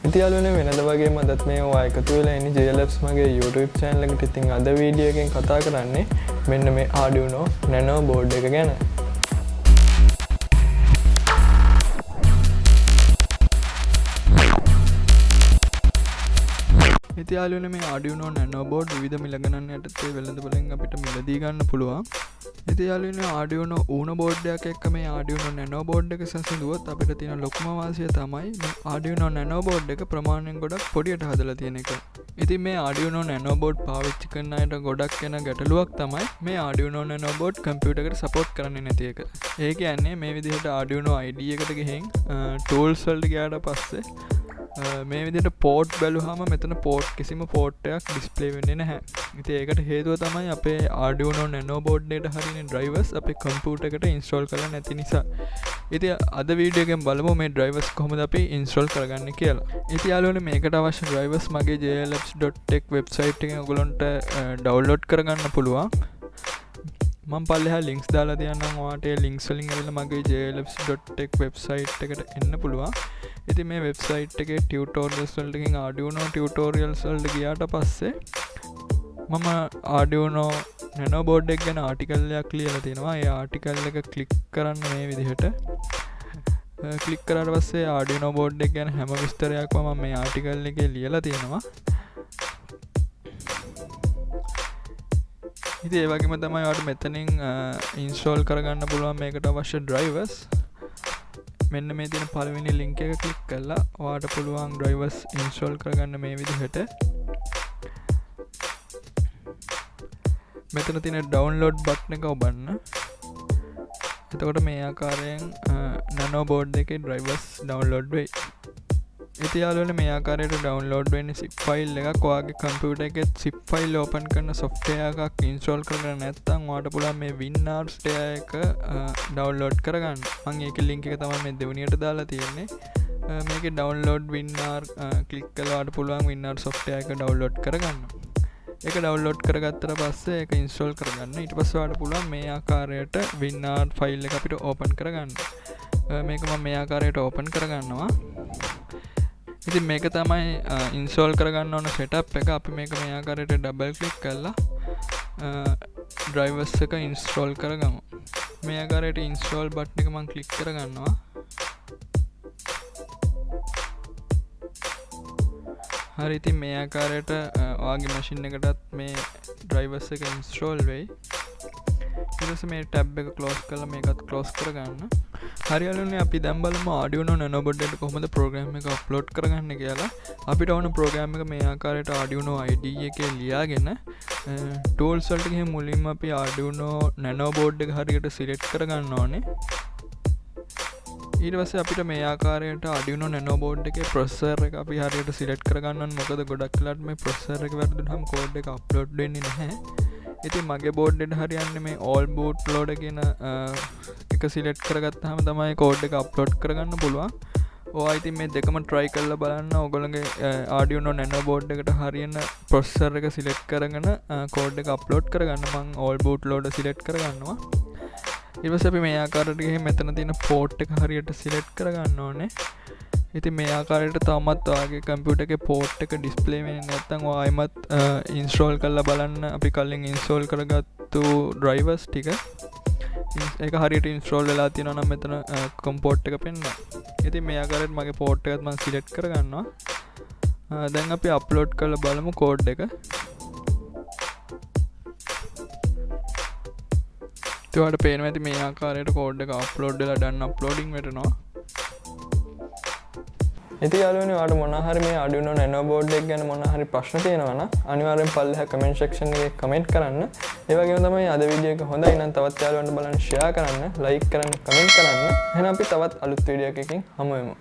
ඉතින් යාළුවනේ වෙනද වගේම අදත් මේ ඔයා එකතු වෙලා ඉන්නේ JLabs මගේ YouTube channel එකට. ඉතින් අද වීඩියෝ එකෙන් කතා කරන්නේ මෙන්න මේ Arduino Nano Board එක ගැන. ඉතින් යාළුවනේ මේ Arduino Nano Board විවිධ මිල ගණන් යටතේ වෙළඳපොලෙන් අපිට මිලදී ගන්න පුළුවන්. ඉතින් යාළුවනේ Arduino Uno board එකක් එක්ක මේ Arduino Nano board එක සැසඳුවොත් අපිට තියෙන ලොකුම වාසිය තමයි මේ Arduino Nano board එක ප්‍රමාණයෙන් ගොඩක් පොඩියට හදලා තියෙන එක. ඉතින් මේ Arduino Nano board පාවිච්චි කරන අයට ගොඩක් එන ගැටලුවක් තමයි මේ Arduino Nano board කම්පියුටර් එකට සපෝට් කරන්නේ නැති එක. ඒ කියන්නේ මේ විදිහට Arduino IDE එකට ගිහින් tools වලට ගියාට පස්සේ මේ විදිහට පෝට් බැලුවාම මෙතන පෝට් කිසිම පෝට් එකක් ඩිස්ප්ලේ වෙන්නේ නැහැ. ඉතින් ඒකට හේතුව තමයි අපේ Arduino Nano board එකට හරියන drivers අපේ කම්පියුටර් එකට install කරලා නැති නිසා. ඉතින් අද වීඩියෝ එකෙන් බලමු මේ drivers කොහොමද අපි install කරගන්නේ කියලා. ඉතින් යාළුවනේ මේකට අවශ්‍ය drivers මගේ jlabs.tech website එකෙන් ඔයගොල්ලන්ට download කරගන්න පුළුවන්. මම පල්ලෙහා links දාලා තියන්නම්. ඔයාට ඒ links වලින් ඇවිල්ලා මගේ jlabs.tech website එකට එන්න පුළුවන්. ඉතින් මේ website එකේ tutorials වලට ගිහින් Arduino tutorials වලට ගියාට පස්සේ මම Arduino Nano board එක ගැන article එකක් ලියලා තිනවා. ඒ article එක click කරන්න මේ විදිහට. click කරාට පස්සේ Arduino board එක ගැන හැම විස්තරයක්ම මම මේ article එකේ ලියලා තියෙනවා. ඉතින් ඒ වගේම තමයි ඔයාලට මෙතනින් install කරගන්න පුළුවන් මේකට අවශ්‍ය drivers. මෙන්න මේ තියෙන පළවෙනි link එක click කරලා ඔයාලට පුළුවන් drivers install කරගන්න මේ විදිහට. මෙතන තියෙන download button එක ඔබන්න. එතකොට මේ ආකාරයෙන් Nano board එකේ drivers download වෙයි. ඉතින් යාළුවනේ මේ ආකාරයට download වෙන්නේ zip file එකක්. ඔයාගේ කම්පියුටර් එකේ zip file open කරන software එකක් install කරගෙන නැත්නම් ඔයාලට පුළුවන් මේ WinRTer එක download කරගන්න. මම ඒකේ link එක තමයි මේ දෙවෙනියට දාලා තියෙන්නේ. මේකේ download WinR click කළා ඔයාලට පුළුවන් WinR software එක download කරගන්න. ඒක download කරගත්තට පස්සේ ඒක install කරගන්න. ඊට පස්සේ ඔයාලට පුළුවන් මේ ආකාරයට WinR file එක අපිට open කරගන්න. මේක මම මේ ආකාරයට open කරගන්නවා. ඉතින් මේක තමයි install කරගන්න ඕන setup එක. අපි මේක මේ ආකාරයට double click කරලා drivers එක install කරගමු. මේ ආකාරයට install button එක මම click කරගන්නවා. හරි. ඉතින් මේ ආකාරයට ඔයාගේ machine එකටත් මේ drivers එක install වෙයි. ඊට පස්සේ මේ tab එක close කරලා මේකත් close කරගන්න. හරි යාළුවනේ, අපි දැන් බලමු Arduino Nano board එකට කොහොමද program එක upload කරගන්නේ කියලා. අපිට ඕන program එක මේ ආකාරයට Arduino IDE එකේ ලියාගෙන tools වලට ගිහින් මුලින්ම අපි Arduino Nano board එක හරියට select කරගන්න ඕනේ. ඊට පස්සේ අපිට මේ ආකාරයට Arduino Nano board එකේ processor එක අපි හරියට select කරගන්න ඕනේ. මොකද ගොඩක් වෙලාවට මේ processor එක වැරදුනහම code එක upload වෙන්නේ නැහැ. ඉතින් මගේ board එකට හරියන්නේ මේ all boot loader කියන එක select කරගත්තාම තමයි code එක upload කරගන්න පුළුවන්. ඔයා ඉතින් මේ දෙකම try කරලා බලන්න. ඔයගොල්ලෝගේ Arduino Nano board එකට හරියන processor එක select කරගෙන code එක upload කරගන්න. මම all boot loader select කරගන්නවා. ඊට පස්සේ අපි මේ ආකාරයට ගිහින් මෙතන තියෙන port එක හරියට select කරගන්න ඕනේ. ඉතින් මේ ආකාරයට තවමත් ඔයාගේ කම්පියුටර් එකේ port එක display වෙන්නේ නැත්නම් ඔයා ආයෙමත් install කරලා බලන්න. අපි කලින් install කරගත්තු drivers ටික ඒක හරියට install වෙලා තියෙනවා නම් මෙතන comport එක පෙන්නනවා. ඉතින් මේ ආකාරයට මගේ port එකත් මම select කරගන්නවා. දැන් අපි upload කරලා බලමු code එක. ඔයාලට පේනවා ඇති මේ ආකාරයට code එක upload වෙලා done uploading වෙනවා. ඉතින් යාළුවනේ, ඔයාලට මොනවා හරි මේ Arduino Nano board එක ගැන මොනවා හරි ප්‍රශ්න තියෙනවා නම් අනිවාර්යෙන් පල්ලෙහා comment section එකේ comment කරන්න. ඒ වගේම තමයි අද වීඩියෝ එක හොඳයි නම් තවත් යාළුවන්ට බලන්න share කරන්න, like කරන්න, comment කරන්න. එහෙනම් අපි තවත් අලුත් වීඩියෝ එකකින් හමු වෙමු.